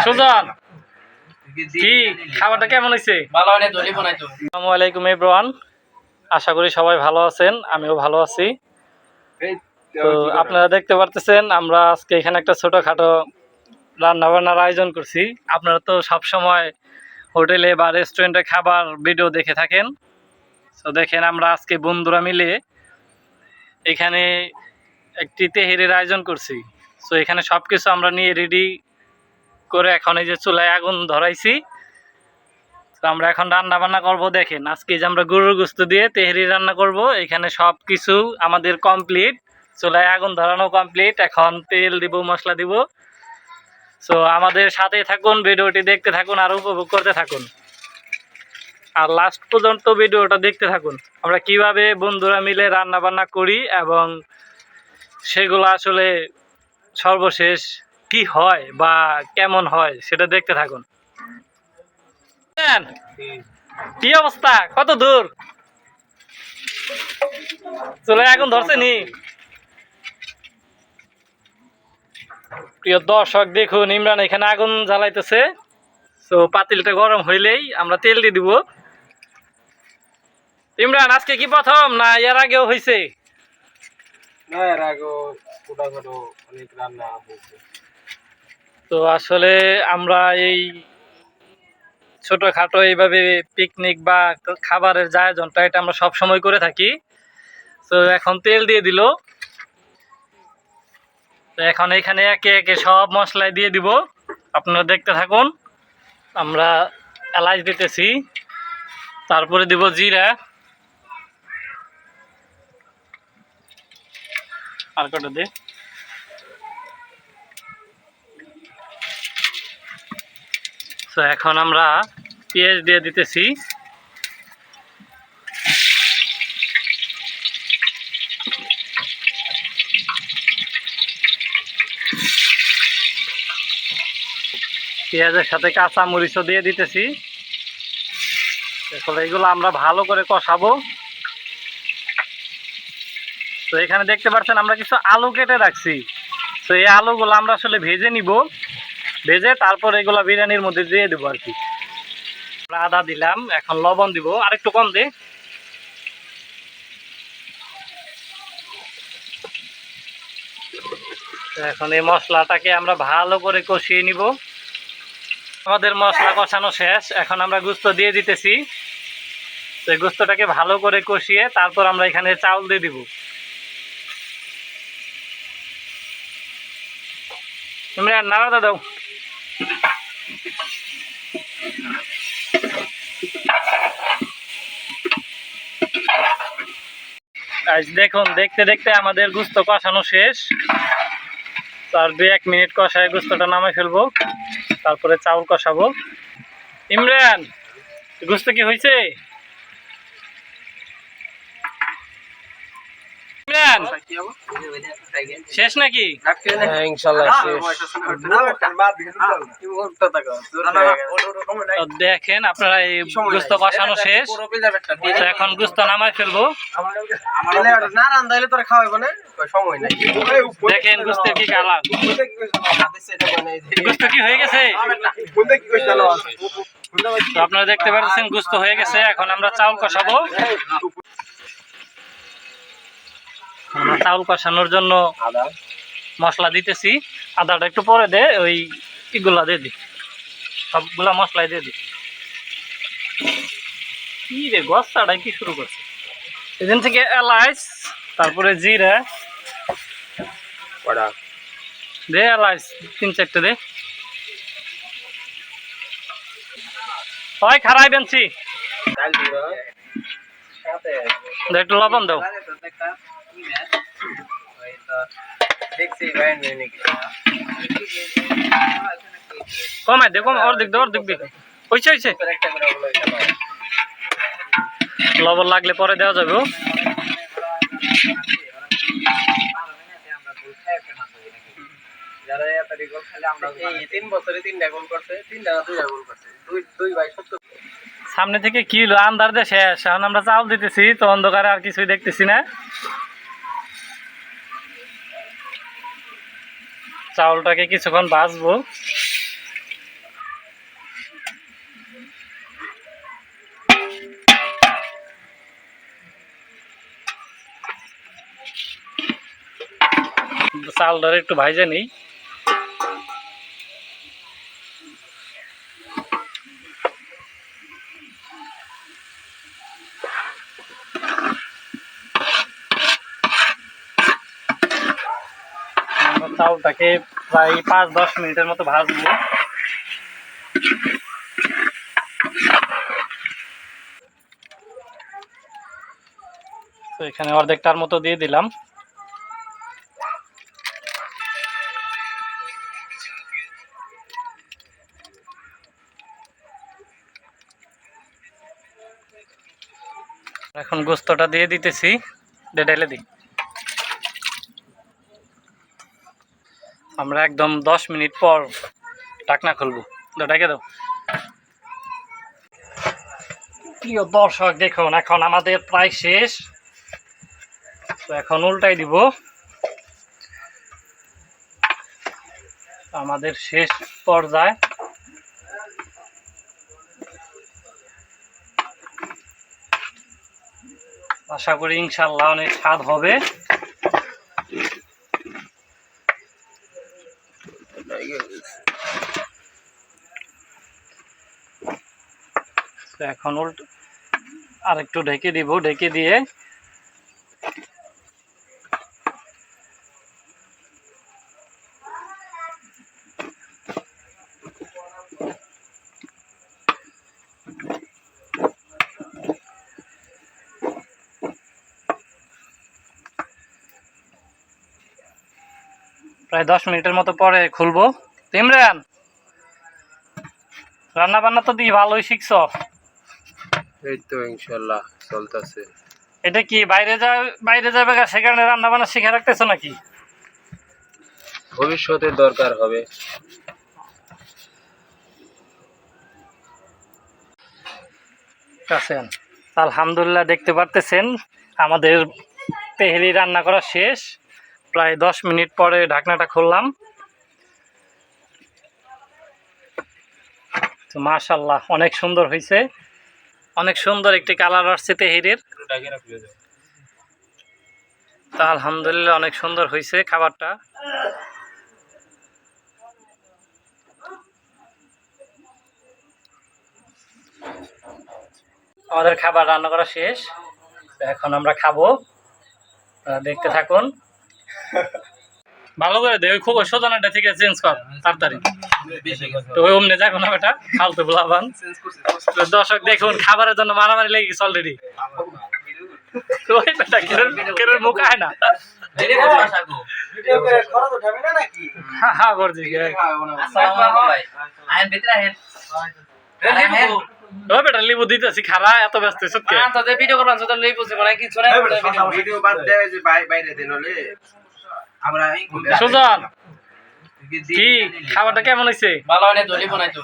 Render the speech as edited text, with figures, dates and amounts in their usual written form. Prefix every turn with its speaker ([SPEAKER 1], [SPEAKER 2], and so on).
[SPEAKER 1] সুজন কি খাবারটা কেমন হয়েছে? আসসালামু আলাইকুম এভরিওয়ান, আশা করি সবাই ভালো আছেন, আমিও ভালো আছি। তো আপনারা দেখতে পারতেছেন আমরা আজকে এখানে একটা ছোটখাটো রান্না বান্নার আয়োজন করছি। আপনারা তো সব সময় হোটেলে বা রেস্টুরেন্টে খাবার ভিডিও দেখে থাকেন। তো দেখেন আমরা আজকে বন্ধুরা মিলে এখানে একটি তেহেরির আয়োজন করছি। তো এখানে সব কিছু আমরা নিয়ে রেডি করে এখন এই যে চুলায় আগুন ধরাইছি। তো আমরা এখন রান্না বান্না করবো। দেখেন আজকে যে আমরা গরুর গোশত দিয়ে তেহেরি রান্না করব। এখানে সব কিছু আমাদের কমপ্লিট, চুলায় আগুন ধরানো কমপ্লিট। এখন তেল দিব, মশলা দিব। সো আমাদের সাথে থাকুন, ভিডিওটি দেখতে থাকুন আর উপভোগ করতে থাকুন, আর লাস্ট পর্যন্ত ভিডিওটা দেখতে থাকুন। আমরা কিভাবে বন্ধুরা মিলে রান্না বান্না করি এবং সেগুলো আসলে সর্বশেষ কি হয় বা কেমন হয় সেটা দেখতে থাকুন। কি অবস্থা, কত দূর চলে আগুন ধরছে নি? প্রিয় দর্শক দেখুন, ইমরান এখানে আগুন জ্বালাইতেছে। তো পাতিলটা গরম হইলেই আমরা তেল দিয়ে দিব। ইমরান আজকে কি প্রথম না এর আগেও হয়েছে?
[SPEAKER 2] না, এর আগেও ছোটখাটো অনেক রান্না হয়েছে।
[SPEAKER 1] তো আসলে আমরা এই ছোটখাটো এইভাবে পিকনিক বা খাবারের যে আয়োজনটা, এটা আমরা সব সময় করে থাকি। তো এখন তেল দিয়ে দিল। তো এখন এখানে একে একে সব মশলা দিয়ে দিব, আপনারা দেখতে থাকুন। আমরা এলাচ দিতেছি, তারপরে দিব জিরা, আর কটা দে। তো এখন আমরা পেঁয়াজ দিয়ে দিতেছি। পেঁয়াজের সাথে কাঁচা মরিচও দিয়ে দিতেছি। এখন এইগুলো আমরা ভালো করে কষাবো। তো এখানে দেখতে পাচ্ছেন আমরা কিছু আলু কেটে রাখছি। তো এই আলুগুলো আমরা আসলে ভেজে নিব, ভেজে তারপর এগুলো বিরিয়ানির মধ্যে দিয়ে দেবো আর কি। আমরা আদা দিলাম, এখন লবণ দিব, আর একটু কম দে। এখন এই মশলাটাকে আমরা ভালো করে কষিয়ে নিব। আমাদের মশলা কষানো শেষ, এখন আমরা গোশত দিয়ে দিতেছি। তো এই গোশতটাকে ভালো করে কষিয়ে তারপর আমরা এখানে চাউল দিয়ে দিব। ইমরান নাড়া দাও। আজ দেখুন, দেখতে দেখতে আমাদের গোশত কষানো শেষ। আর 2-1 মিনিট কষায় গোশতটা নামে ফেলবো, তারপরে চাউল কষাবো। ইমরান গোশত কি হয়েছে? ইমরান শেষ নাকি?
[SPEAKER 2] ইনশাআল্লাহ শেষ।
[SPEAKER 1] দেখেন আপনারা এই গোশত কষানো শেষ। এখন গোশত নামাই ফেলবো। দেখেন গোশতের কি কালার, গোশত কি হয়ে গেছে। তো আপনারা দেখতে পাচ্ছেন গোশত হয়ে গেছে। এখন আমরা চাউল কষাবো। আমরা চাউল কষানোর জন্য মশলা দিতেছি। আদাটা একটু পরে দে, ওই এগুলা দিয়ে দি, সবগুলা মশলাই দিয়ে দি। কি রে গস্তাটাই কি শুরু করছে? এখান থেকে এলাচ, তারপরে জিরা দে, এলাচ 3-4টা দে। হয় খারাই বেনছি, একটু লবণ দাও। কমাই দে, কম অর্ধেক দে, অর্ধেক দে। হয়েছে হয়েছে, লবণ লাগলে পরে দেওয়া যাবে। সামনে থেকে কি হলো, আন্ধার দিয়ে শেষ। এখন আমরা চাউল দিতেছি, তো অন্ধকারে আর কিছুই দেখতেছি না। চাউলটাকে কিছুক্ষণ ভাজবো। চালটারে একটু ভাইজে নিই। আমরা চালটাকে প্রায় 5-10 মিনিটের মতো ভাজবো। তো এখানে অর্ধেকটার মতো দিয়ে দিলাম। এখন গোস্তটা দিয়ে দিতেছি, ঢেলে দিই। আমরা একদম 10 মিনিট পর ঢাকনা খুলবো। ঢেকে দাও। প্রিয় দর্শক দেখুন, এখন আমাদের প্রায় শেষ। তো এখন উল্টাই দিব। আমাদের শেষ পর্যায়ে। আশা করি ইনশাল্লাহ অনেক স্বাদ হবে। এখন আরেকটু ঢেকে দিব। ঢেকে দিয়ে প্রায় 10 মিনিটের মতো পরে খুলবো। ইমরান, রান্না বান্না তো দিয়ে ভালোই শিখছ।
[SPEAKER 2] এই তো ইনশাআল্লাহ চলতেছে।
[SPEAKER 1] এটা কি বাইরে যাবে সেখানে রান্না বান্না শিখে রাখতেছো নাকি?
[SPEAKER 2] ভবিষ্যতে দরকার হবে।
[SPEAKER 1] আছেন আলহামদুলিল্লাহ, দেখতে পারতেছেন আমাদের তেহেরি রান্না করা শেষ। প্রায় 10 মিনিট পরে ঢাকনাটা খুললাম। তো মাশাআল্লাহ অনেক সুন্দর হয়েছে। অনেক সুন্দর একটি কালার আসছে তেহেরির। তা আলহামদুলিল্লাহ অনেক সুন্দর হয়েছে খাবারটা। আমাদের খাবার রান্না করা শেষ। এখন আমরা খাবো। দেখতে থাকুন। ভালো করে দে, ওই খুব সোজানাটা থেকে চেঞ্জ কর তাড়াতাড়ি। তো ওই অমনে যাক না বেটা, ফালতু বলাবান। দর্শক দেখুন, খাবারের জন্য মারামারি লেগে গেছে অলরেডি। ওই বেটা কেরোর মুখ আয় না। হ্যাঁ করছি। ও বেটা লিবু দিতেছি, খারা এত ব্যস্ত সত্যি। ভিডিও করবেন তো লিবু কিছু না।
[SPEAKER 2] ভিডিও বাদ দেয় যে বাইরে দিন হলে আমরা
[SPEAKER 1] সুজন কি খাবারটা কেমন হয়েছে?
[SPEAKER 3] ভালো হয় না, দলি বানাইতো।